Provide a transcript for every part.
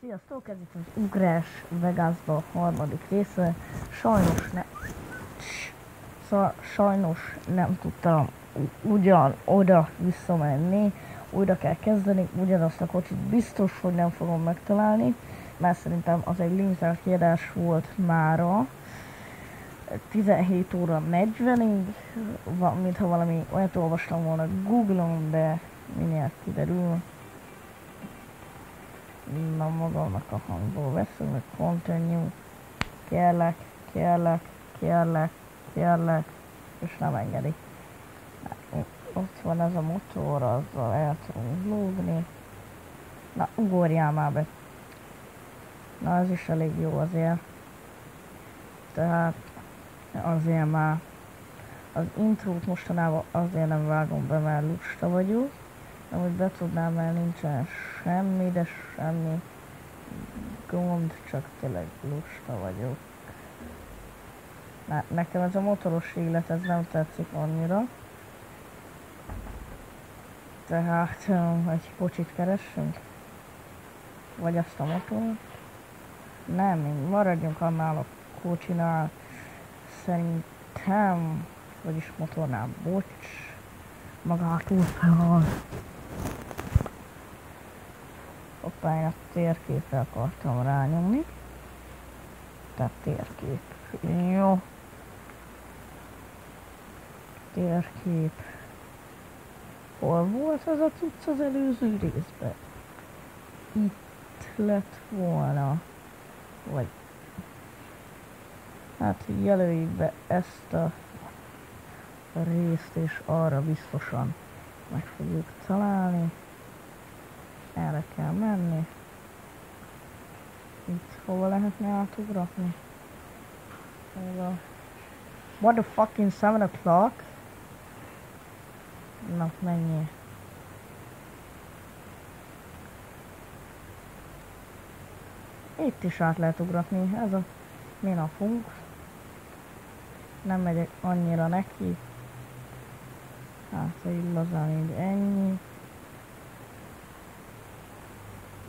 Sziasztok, ez itt az Ugrás Vegasba a harmadik része. Sajnos nem tudtam oda visszamenni. Újra kell kezdeni, ugyanazt a kocsit biztos, hogy nem fogom megtalálni, mert szerintem az egy limitált kiadás volt mára. 17 óra 40-ig, mintha valami olyat olvastam volna Google-on, de mindjárt kiderül. Na, magamnak a hangból veszem, hogy continue, kérlek, és nem engedi. Ott van ez a motor, azzal el tudunk lógni. Na, ugorjál már be. Na, ez is elég jó azért. Tehát azért már az intrót mostanában azért nem vágom be, mert lusta vagyok. Amúgy be tudnám, mert nincsen semmi, de semmi gond, csak tényleg lusta vagyok. Nekem ez a motoros élet, ez nem tetszik annyira. Tehát egy kocsit keressünk? Vagy azt a motort? Nem, maradjunk annál a kocsinál. Szerintem, vagyis motornál, bocs. Magától fel. Hoppá, én a térképre akartam rányomni. Tehát térkép. Jó. Térkép. Hol volt ez a cucc az előző részben? Itt lett volna. Vagy... Hát jelöljük be ezt a részt, és arra biztosan meg fogjuk találni. Erre kell menni. Itt hova lehetne átugratni? What the fucking 7 o'clock? Na, mennyi? Itt is át lehet ugratni. Ez a mi napunk. Nem megyek annyira neki. Hát, így lazán így ennyi.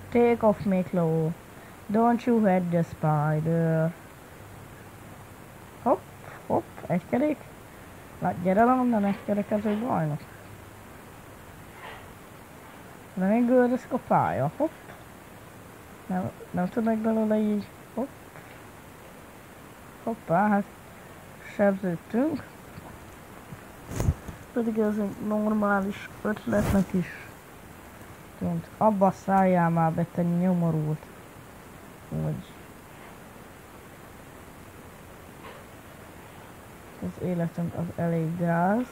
Take off, Miklo. Don't you hit the spider. Hopp, egy kerék. Na, gyere le onnan, egy kerekező bajnok. De még gördözik a pálya, hopp. Nem tudnak belőle így, hopp. Hoppá, hát sebződtünk. Pedig ez egy normális ötletnek is tűnt. Abba szálljál már be, te nyomorult. Hogy az életünk az elég gáz.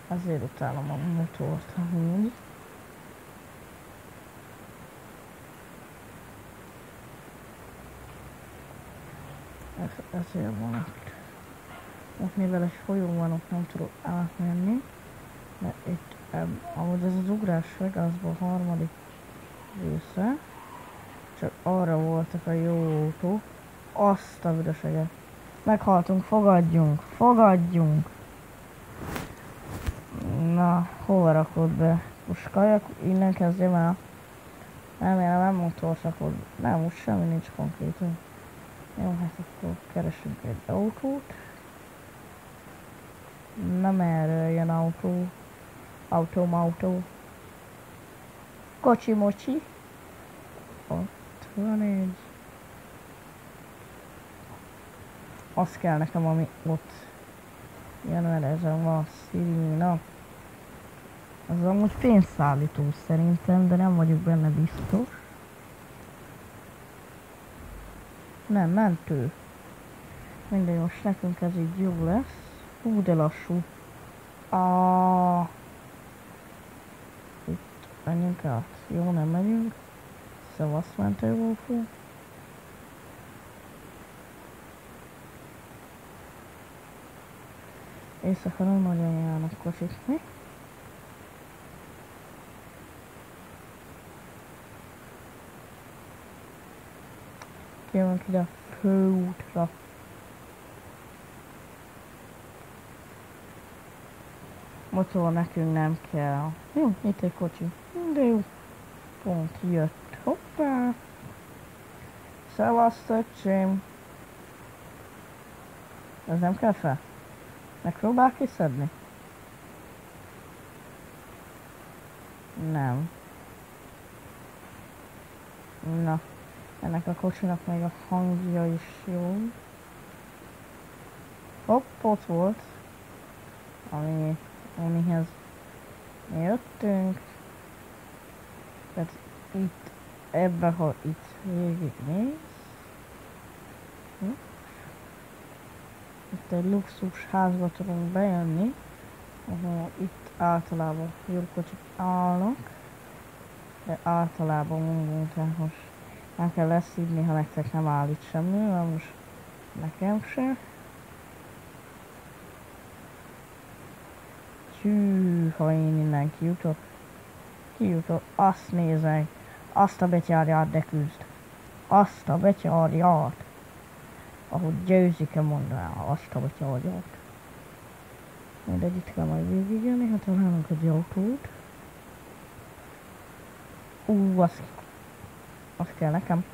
Azért utálom a motort, amúgy. Ezért van ott mivel egy folyó van, ott nem tudok átmenni. Mert itt, ahogy ez az Ugrás Vegasban a harmadik része, csak arra voltak a jó autók. Azt a büdöseget. Meghaltunk, fogadjunk! Na, hova rakod be? Most kajak, innen kezdjem el. Nem motor rakod. Nem, most semmi nincs konkrétan. Jó, hát akkor keresünk egy autót. Nem erről jön autó. Autó. Kocsi-mocsi. Ott van egy. Az kell nekem, ami ott jön, mert ezen van Szirina. Az amúgy pénzszállító szerintem, de nem vagyok benne biztos. Nem, mentő. Mindegy, most nekünk ez így jó lesz. Hú, de lassú. Itt menjünk át. Jó, nem megyünk. Szevasz, mentővófó. Éjszaka nem nagyon járnak kocsik, mi? Kijövünk ide a főútra. Motor nekünk nem kell. Jó, itt egy kocsi. De jó. Pont jött. Hoppá. Szevasz, öcsém. Ez nem kell fel? Megpróbál kiszedni? Nem. Na. Ennek a kocsinak még a hangja is jó. Hopp, ott volt. Amihez mi jöttünk. Tehát itt, ebben, ha itt végignéz. Itt egy luxus házba tudunk bejönni, ahol itt általában gyurkocsik állnak, de általában munkához nem kell leszívni, ha nektek nem állít semmi, mert most nekem se. Hű, ha én innen kijutok, azt nézek, azt a betyárját de küzd, azt a betyárját, ahogy Győzike mondaná, azt a betyárját. Mindegy, itt kell majd végigjönni, hát találunk egy autót. Az kell nekem.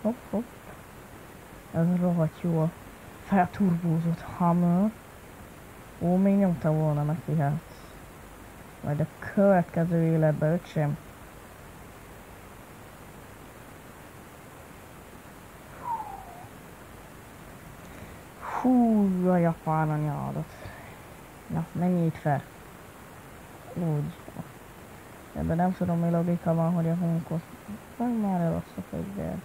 Hopp, hopp. Ez rohadt jó a felturbózott Hammer. Ó, még nyomta volna neki, hát. Majd a következő életben, öcsém. Hú, a japán anyádat. Na, menj itt fel. Úgy. Ebben nem tudom, mi logika van, hogy a hunkot. Meg már elosztok fegyvert.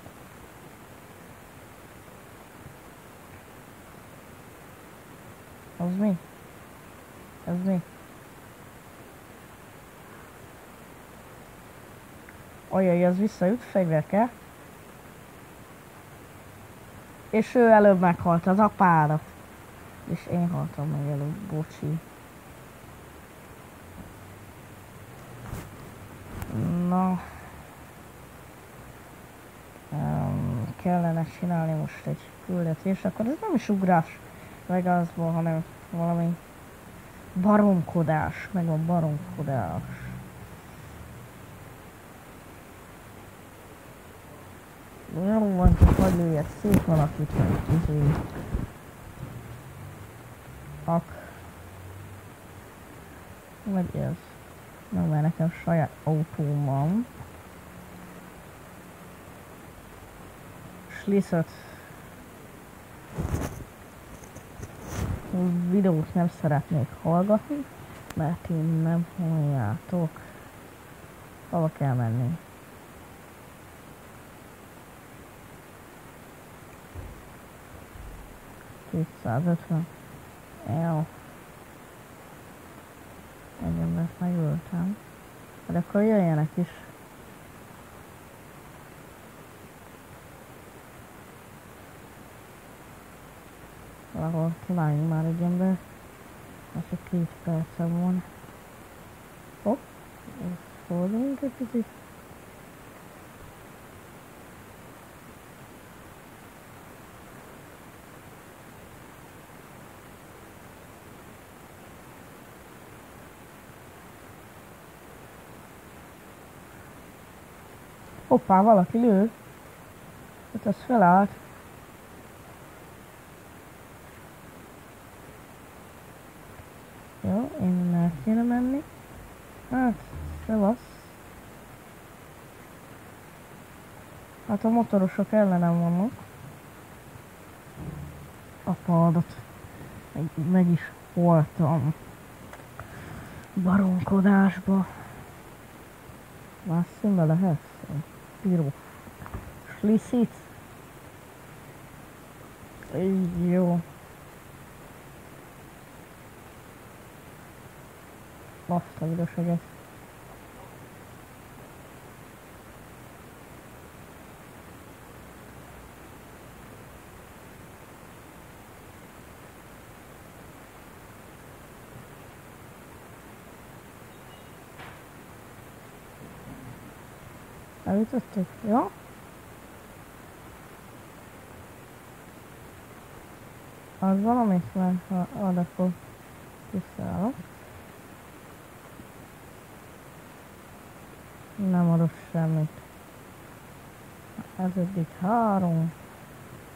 Az mi? Ez mi? Ajaj, ez visszajut, fegyver kell. És ő előbb meghalt, az apára. És én haltam meg előbb, bocsi. Na. Kellene csinálni most egy küldetést, akkor ez nem is ugrás Vegasból, hanem valami baromkodás, meg a baromkodás. Jó van, csak hadd lőjek szép valakit, meg vagy ez. Nem, mert nekem saját autóm van. Sliszot. Videót nem szeretnék hallgatni, mert én nem halljátok. Hova kell menni? $250. Jó. Egy embert megöltem. De akkor jöjjenek is. Valahol találjunk már egy ember. Már csak 2 perce van. Hopp. Forduljunk egy kicsit. Hoppá, valaki lő. Hát az felállt. Jó, én el kéne menni. Hát, szevasz. Hát a motorosok ellenem vannak. Apádat. Meg is voltam. Baronkodásba. Más színbe lehet? Piró. Sliszit. Jó. Azt a üdöseget. Elütöttük? Jó? Az valamit, mert ha ad, akkor kiszállok. Nem adott semmit. Ez eddig 3.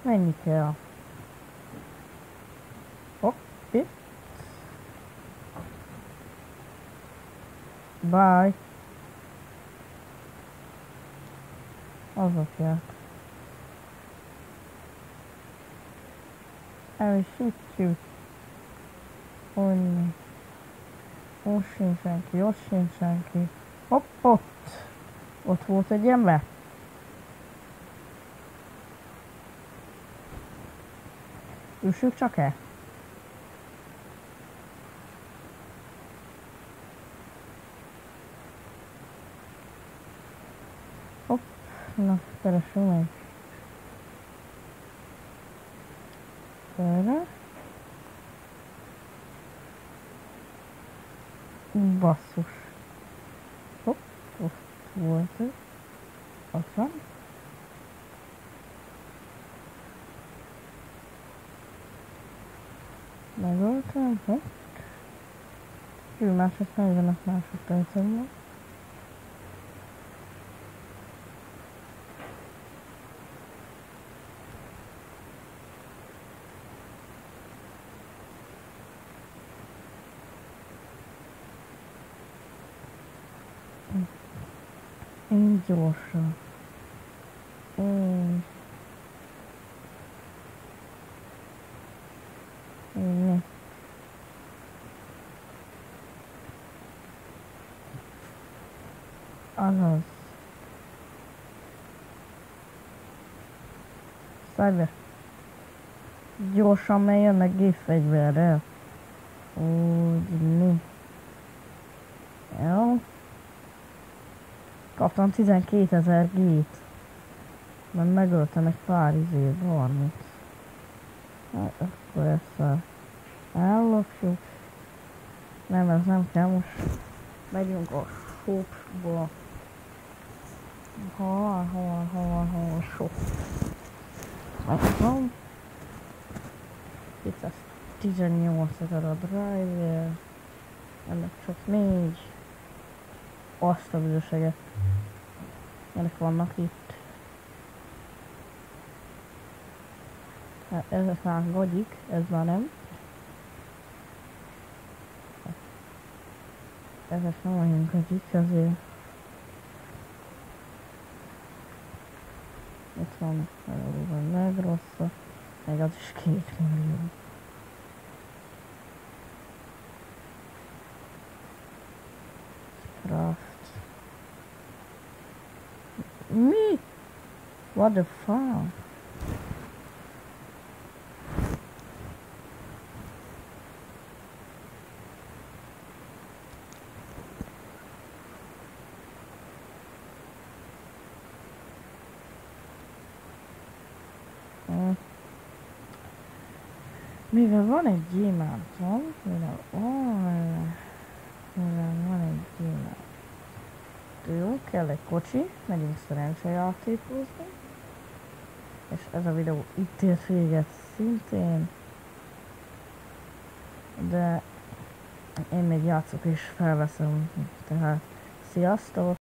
Mennyi kell? Hopp, itt. Bye. Azok kell. El is sütjük. Onni. Most sincs senki, ott sincs senki. Hopp, ott. Ott volt egy ember. Üssük csak el. Hopp, na, keressünk meg. Erre. Basszus. Hopp, ott volt ez. Ott van. Megöltem, hopp. Hű, másod 45 másodpercen van. Így gyorsan. Így. Így. Azaz. Szállj be. Gyorsan, mert jönnek gépfegyverrel. Úgy mi. Jó. Kaptam 12 000 gét. Mert megöltem egy pár barmit. Hát akkor ezt ellopjuk. Nem, ez nem kell, most megyünk a shopba. Hol shop. Megvan. 218 000 a driver. Ennek csak 4. Azt a büdöseget. Ennek vannak itt. Hát ezek már gagyik, ez már nem. Ezek nem olyan gagyik, azért. Itt van a legrosszabb, meg az is 2 millió. Craft. Mi? What the fuck? Mivel van egy gyémántom, mivel van egy gyémánt. Jó, kell egy kocsi, megyünk szerencsejátékozni. És ez a videó itt ért véget szintén. De én még játszok és felveszem, tehát sziasztok!